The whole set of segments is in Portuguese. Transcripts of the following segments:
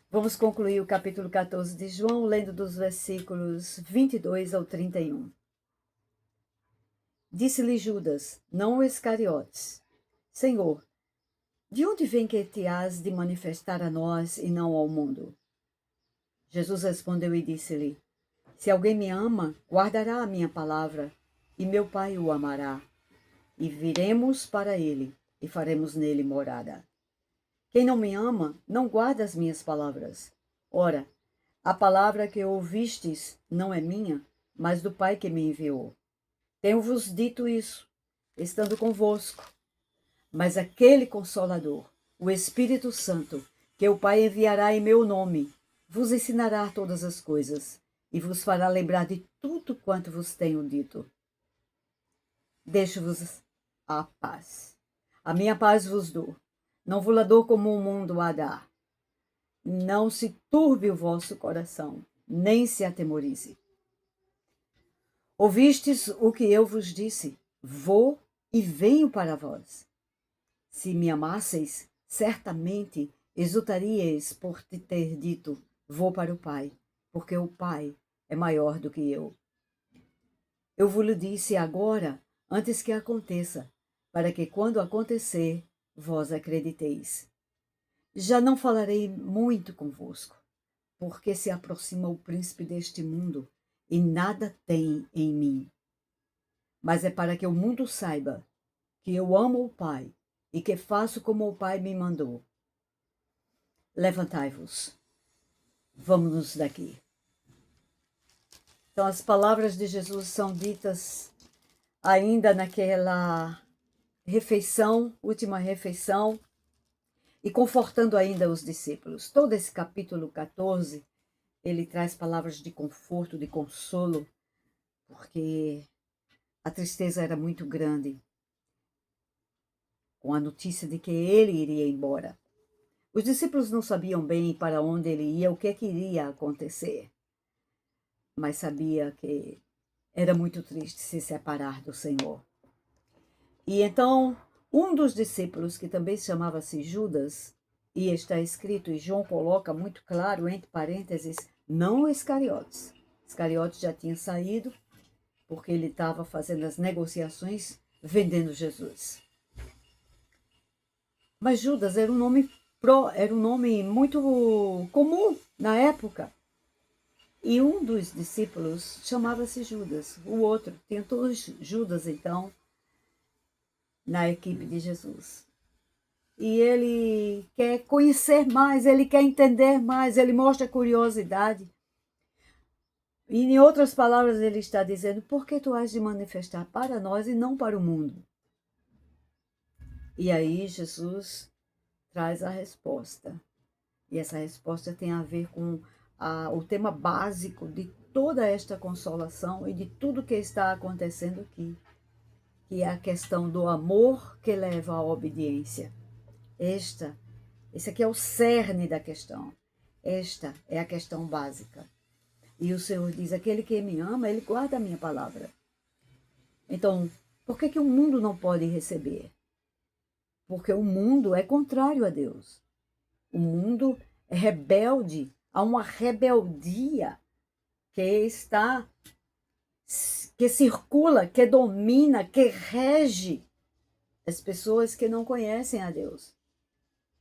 Vamos concluir o capítulo 14 de João, lendo dos versículos 22 ao 31. Disse-lhe Judas, não o Iscariotes: Senhor, de onde vem que te has de manifestar a nós e não ao mundo? Jesus respondeu e disse-lhe: Se alguém me ama, guardará a minha palavra, e meu Pai o amará, e viremos para ele, e faremos nele morada. Quem não me ama, não guarda as minhas palavras. Ora, a palavra que ouvistes não é minha, mas do Pai que me enviou. Tenho-vos dito isso, estando convosco. Mas aquele Consolador, o Espírito Santo, que o Pai enviará em meu nome, vos ensinará todas as coisas, e vos fará lembrar de tudo quanto vos tenho dito. Deixo-vos a paz. A minha paz vos dou. Não vos la dou como o mundo a dá. Não se turbe o vosso coração, nem se atemorize. Ouvistes o que eu vos disse? Vou e venho para vós. Se me amasseis, certamente exultaríeis por te ter dito, vou para o Pai, porque o Pai é maior do que eu. Eu vos disse agora, antes que aconteça, para que quando acontecer, vós acrediteis. Já não falarei muito convosco, porque se aproxima o príncipe deste mundo, e nada tem em mim. Mas é para que o mundo saiba que eu amo o Pai, e que faço como o Pai me mandou. Levantai-vos, vamos-nos daqui. Então as palavras de Jesus são ditas ainda naquela refeição, última refeição, e confortando ainda os discípulos. Todo esse capítulo 14, ele traz palavras de conforto, de consolo, porque a tristeza era muito grande com a notícia de que ele iria embora. Os discípulos não sabiam bem para onde ele ia, o que iria acontecer, mas sabia que era muito triste se separar do Senhor. E então, um dos discípulos, que também chamava-se Judas, e está escrito, e João coloca muito claro, entre parênteses, não Iscariotes. Iscariotes já tinha saído, porque ele estava fazendo as negociações, vendendo Jesus. Mas Judas era um nome muito comum na época. E um dos discípulos chamava-se Judas, o outro. Tinha todos Judas, então, na equipe de Jesus. E ele quer conhecer mais, ele quer entender mais, ele mostra curiosidade. E, em outras palavras, ele está dizendo, por que tu has de manifestar para nós e não para o mundo? E aí Jesus traz a resposta. E essa resposta tem a ver com o tema básico de toda esta consolação e de tudo que está acontecendo aqui, que é a questão do amor que leva à obediência. Esse aqui é o cerne da questão. Esta é a questão básica. E o Senhor diz, aquele que me ama, ele guarda a minha palavra. Então, por que o mundo não pode receber? Porque o mundo é contrário a Deus. O mundo é rebelde, há uma rebeldia que circula, que domina, que rege as pessoas que não conhecem a Deus.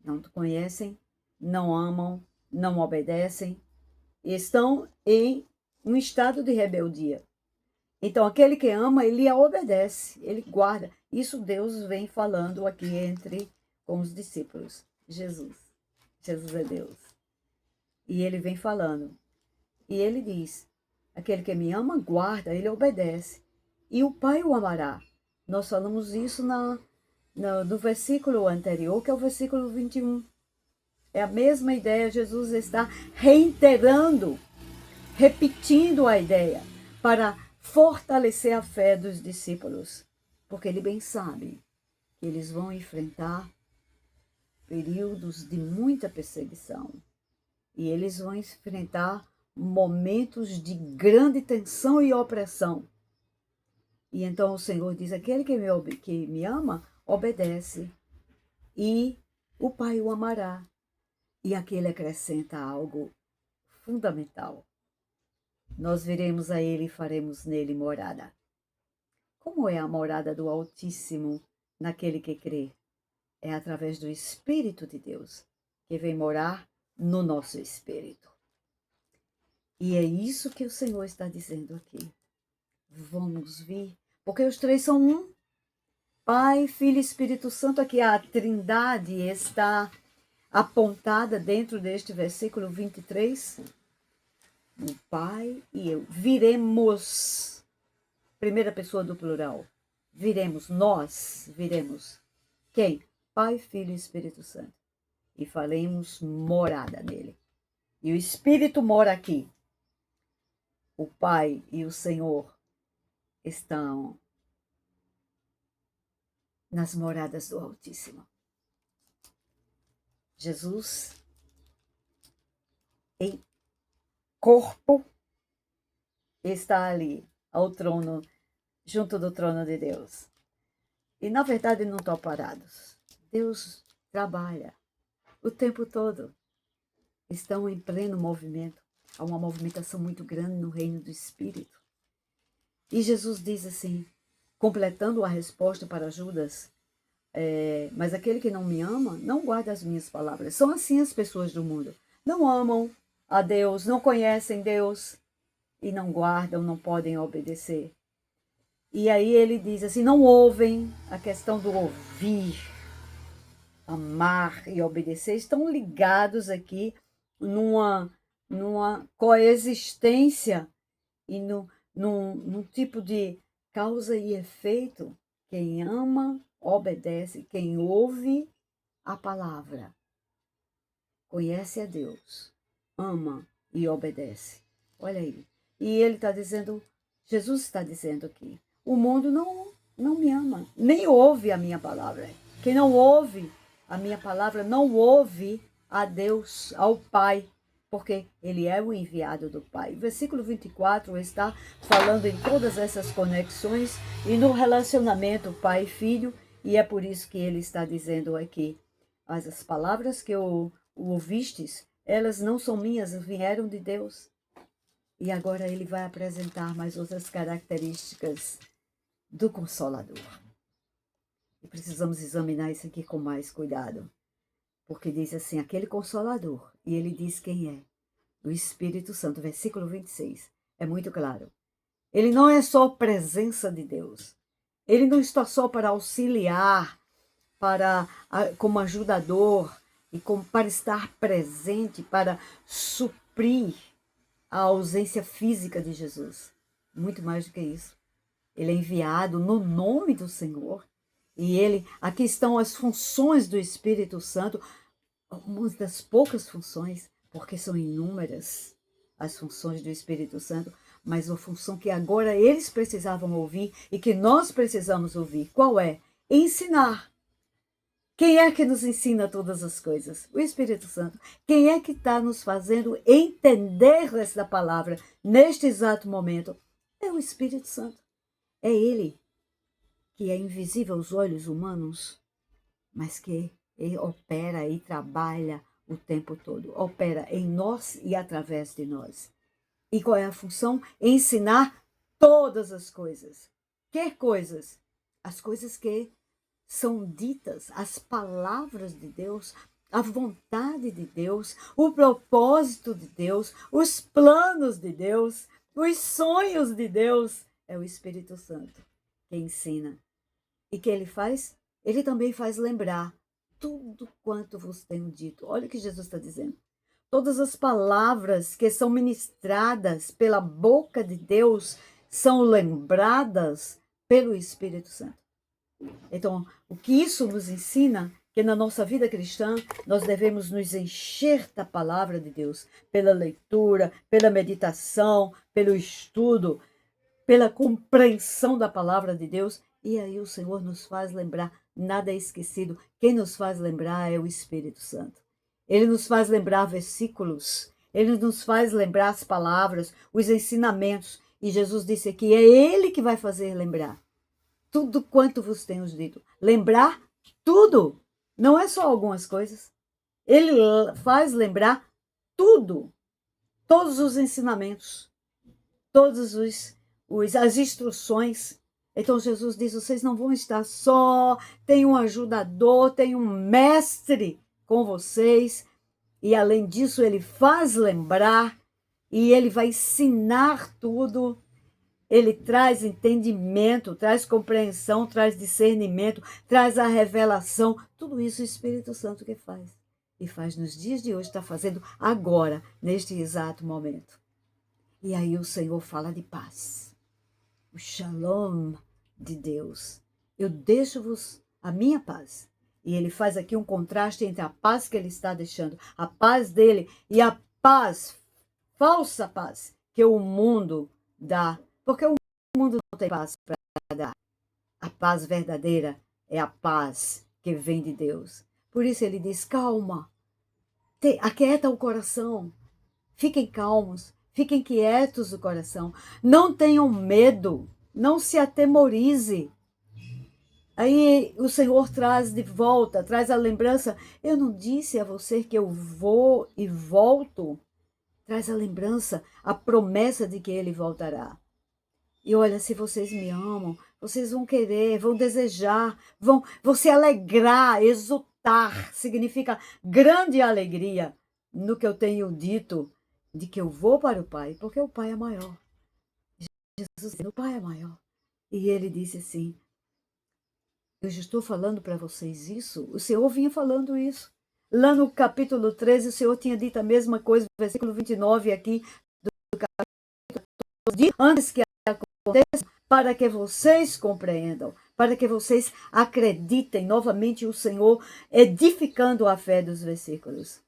Não conhecem, não amam, não obedecem, e estão em um estado de rebeldia. Então, aquele que ama, ele a obedece, ele guarda. Isso Deus vem falando aqui com os discípulos. Jesus é Deus. E ele vem falando. E ele diz, aquele que me ama, guarda, ele obedece. E o Pai o amará. Nós falamos isso no versículo anterior, que é o versículo 21. É a mesma ideia, Jesus está reiterando, repetindo a ideia, para fortalecer a fé dos discípulos. Porque ele bem sabe que eles vão enfrentar períodos de muita perseguição. E eles vão enfrentar momentos de grande tensão e opressão. E então o Senhor diz, aquele que me ama, obedece. E o Pai o amará. E aqui ele acrescenta algo fundamental. Nós viremos a ele e faremos nele morada. Como é a morada do Altíssimo naquele que crê? É através do Espírito de Deus, que vem morar no nosso espírito. E é isso que o Senhor está dizendo aqui. Vamos vir, porque os três são um. Pai, Filho e Espírito Santo, aqui a Trindade está apontada dentro deste versículo 23. O Pai e eu viremos, primeira pessoa do plural, viremos, nós viremos. Quem? Pai, Filho e Espírito Santo. E faremos morada nele. E o Espírito mora aqui. O Pai e o Senhor estão nas moradas do Altíssimo. Jesus, em corpo, está ali, ao trono, junto do trono de Deus. E, na verdade, não estão parados. Deus trabalha o tempo todo. Estão em pleno movimento. Há uma movimentação muito grande no reino do Espírito. E Jesus diz assim, completando a resposta para Judas, mas aquele que não me ama, não guarda as minhas palavras. São assim as pessoas do mundo. Não amam a Deus, não conhecem Deus e não guardam, não podem obedecer. E aí ele diz assim, não ouvem, a questão do ouvir, amar e obedecer, estão ligados aqui numa coexistência e num tipo de causa e efeito. Quem ama, obedece. Quem ouve a palavra, conhece a Deus, ama e obedece. Olha aí. E ele está dizendo, Jesus está dizendo aqui, o mundo não me ama, nem ouve a minha palavra. Quem não ouve a minha palavra não ouve a Deus, ao Pai, porque ele é o enviado do Pai. O versículo 24 está falando em todas essas conexões e no relacionamento pai e filho, e é por isso que ele está dizendo aqui, as palavras que ouvistes, elas não são minhas, vieram de Deus. E agora ele vai apresentar mais outras características do Consolador. E precisamos examinar isso aqui com mais cuidado. Porque diz assim, aquele Consolador, e ele diz quem é. O Espírito Santo, versículo 26, é muito claro. Ele não é só presença de Deus. Ele não está só para auxiliar, como ajudador, e para estar presente, para suprir a ausência física de Jesus. Muito mais do que isso. Ele é enviado no nome do Senhor. E aqui estão as funções do Espírito Santo, uma das poucas funções, porque são inúmeras as funções do Espírito Santo, mas uma função que agora eles precisavam ouvir e que nós precisamos ouvir. Qual é? Ensinar. Quem é que nos ensina todas as coisas? O Espírito Santo. Quem é que está nos fazendo entender essa palavra neste exato momento? É o Espírito Santo. É Ele que é invisível aos olhos humanos, mas que ele opera e trabalha o tempo todo. Opera em nós e através de nós. E qual é a função? Ensinar todas as coisas. Que coisas? As coisas que são ditas, as palavras de Deus, a vontade de Deus, o propósito de Deus, os planos de Deus, os sonhos de Deus. É o Espírito Santo que ensina. E que ele faz? Ele também faz lembrar tudo quanto vos tenho dito. Olha o que Jesus está dizendo. Todas as palavras que são ministradas pela boca de Deus são lembradas pelo Espírito Santo. Então, o que isso nos ensina? Que na nossa vida cristã nós devemos nos encher da palavra de Deus, pela leitura, pela meditação, pelo estudo, pela compreensão da palavra de Deus. E aí o Senhor nos faz lembrar, nada é esquecido. Quem nos faz lembrar é o Espírito Santo. Ele nos faz lembrar versículos, ele nos faz lembrar as palavras, os ensinamentos. E Jesus disse aqui, é Ele que vai fazer lembrar tudo quanto vos tenho dito. Lembrar tudo, não é só algumas coisas. Ele faz lembrar tudo, todos os ensinamentos, todas as instruções. Então Jesus diz, vocês não vão estar só, tem um ajudador, tem um mestre com vocês. E além disso, ele faz lembrar e ele vai ensinar tudo. Ele traz entendimento, traz compreensão, traz discernimento, traz a revelação. Tudo isso o Espírito Santo que faz. E faz nos dias de hoje, está fazendo agora, neste exato momento. E aí o Senhor fala de paz. O shalom de Deus. Eu deixo-vos a minha paz. E ele faz aqui um contraste entre a paz que ele está deixando, a paz dele e a paz, falsa paz, que o mundo dá. Porque o mundo não tem paz para dar. A paz verdadeira é a paz que vem de Deus. Por isso ele diz, calma, aquieta o coração, fiquem calmos, fiquem quietos o coração, não tenham medo, não se atemorize. Aí o Senhor traz de volta, traz a lembrança. Eu não disse a você que eu vou e volto? Traz a lembrança, a promessa de que Ele voltará. E olha, se vocês me amam, vocês vão querer, vão desejar, vão se alegrar, exultar. Significa grande alegria no que eu tenho dito, de que eu vou para o Pai, porque o Pai é maior. Jesus disse, o Pai é maior. E Ele disse assim, eu já estou falando para vocês isso. O Senhor vinha falando isso. Lá no capítulo 13, o Senhor tinha dito a mesma coisa, versículo 29 aqui, do capítulo 12, antes que aconteça, para que vocês compreendam, para que vocês acreditem novamente o Senhor, edificando a fé dos versículos.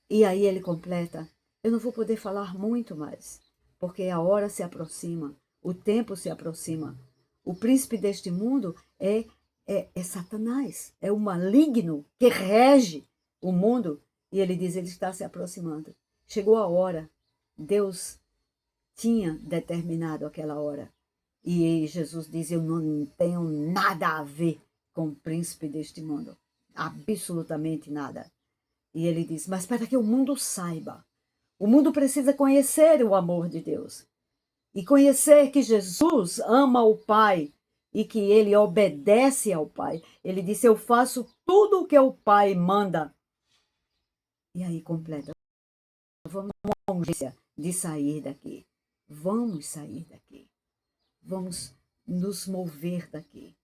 E aí ele completa, eu não vou poder falar muito mais, porque a hora se aproxima, o tempo se aproxima. O príncipe deste mundo é Satanás, é o maligno que rege o mundo. E ele diz, ele está se aproximando. Chegou a hora. Deus tinha determinado aquela hora. E Jesus diz, eu não tenho nada a ver com o príncipe deste mundo. Absolutamente nada. E ele diz, mas para que o mundo saiba, o mundo precisa conhecer o amor de Deus. E conhecer que Jesus ama o Pai e que ele obedece ao Pai. Ele disse, eu faço tudo o que o Pai manda. E aí completa. Vamos uma urgência de sair daqui. Vamos sair daqui. Vamos nos mover daqui.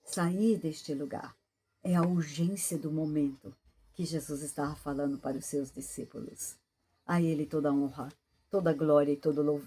Sair deste lugar. É a urgência do momento que Jesus estava falando para os seus discípulos. A ele toda a honra, toda a glória e todo louvor.